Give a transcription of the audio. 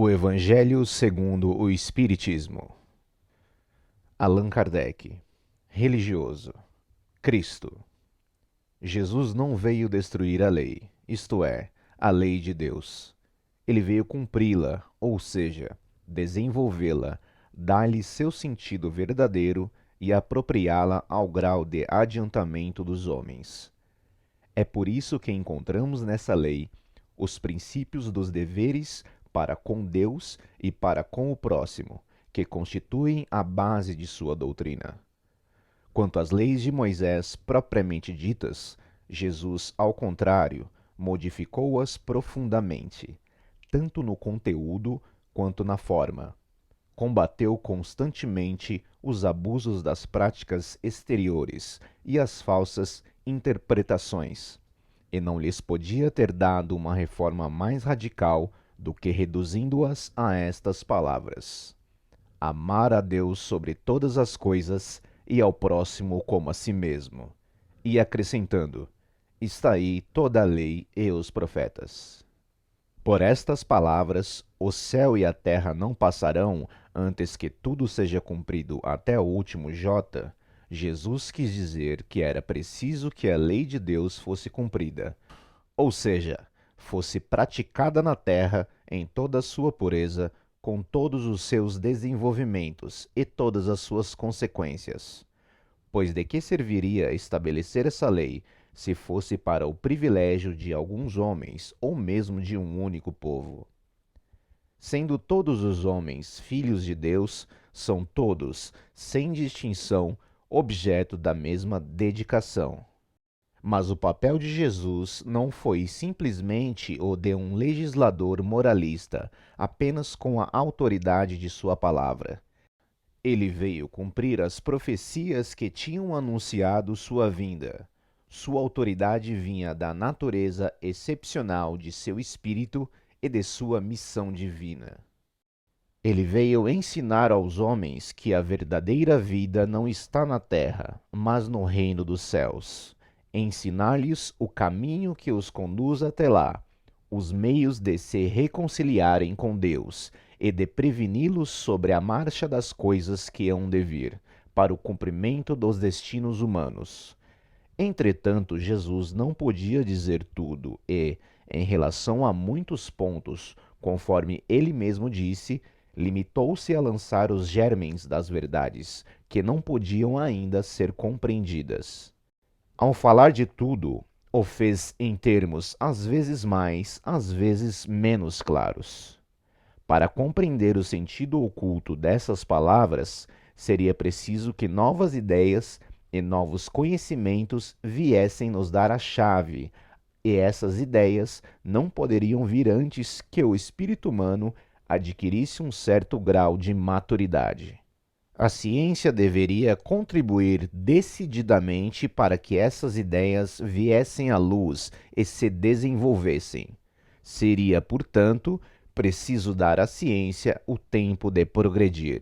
O Evangelho segundo o Espiritismo. Allan Kardec. Religioso. Cristo. Jesus não veio destruir a lei, isto é, a lei de Deus. Ele veio cumpri-la, ou seja, desenvolvê-la, dar-lhe seu sentido verdadeiro e apropriá-la ao grau de adiantamento dos homens. É por isso que encontramos nessa lei os princípios dos deveres para com Deus e para com o próximo, que constituem a base de sua doutrina. Quanto às leis de Moisés propriamente ditas, Jesus, ao contrário, modificou-as profundamente, tanto no conteúdo quanto na forma. Combateu constantemente os abusos das práticas exteriores e as falsas interpretações, e não lhes podia ter dado uma reforma mais radical do que reduzindo-as a estas palavras: amar a Deus sobre todas as coisas e ao próximo como a si mesmo. E acrescentando: está aí toda a lei e os profetas. Por estas palavras, o céu e a terra não passarão antes que tudo seja cumprido até o último jota. Jesus quis dizer que era preciso que a lei de Deus fosse cumprida, ou seja, fosse praticada na terra em toda a sua pureza, com todos os seus desenvolvimentos e todas as suas consequências. Pois de que serviria estabelecer essa lei se fosse para o privilégio de alguns homens ou mesmo de um único povo? Sendo todos os homens filhos de Deus, são todos, sem distinção, objeto da mesma dedicação. Mas o papel de Jesus não foi simplesmente o de um legislador moralista, apenas com a autoridade de sua palavra. Ele veio cumprir as profecias que tinham anunciado sua vinda. Sua autoridade vinha da natureza excepcional de seu espírito e de sua missão divina. Ele veio ensinar aos homens que a verdadeira vida não está na terra, mas no reino dos céus. Ensinar-lhes o caminho que os conduz até lá, os meios de se reconciliarem com Deus e de preveni-los sobre a marcha das coisas que hão de vir, para o cumprimento dos destinos humanos. Entretanto, Jesus não podia dizer tudo e, em relação a muitos pontos, conforme ele mesmo disse, limitou-se a lançar os germens das verdades, que não podiam ainda ser compreendidas. Ao falar de tudo, o fez em termos às vezes mais, às vezes menos claros. Para compreender o sentido oculto dessas palavras, seria preciso que novas ideias e novos conhecimentos viessem nos dar a chave, e essas ideias não poderiam vir antes que o espírito humano adquirisse um certo grau de maturidade. A ciência deveria contribuir decididamente para que essas ideias viessem à luz e se desenvolvessem. Seria, portanto, preciso dar à ciência o tempo de progredir.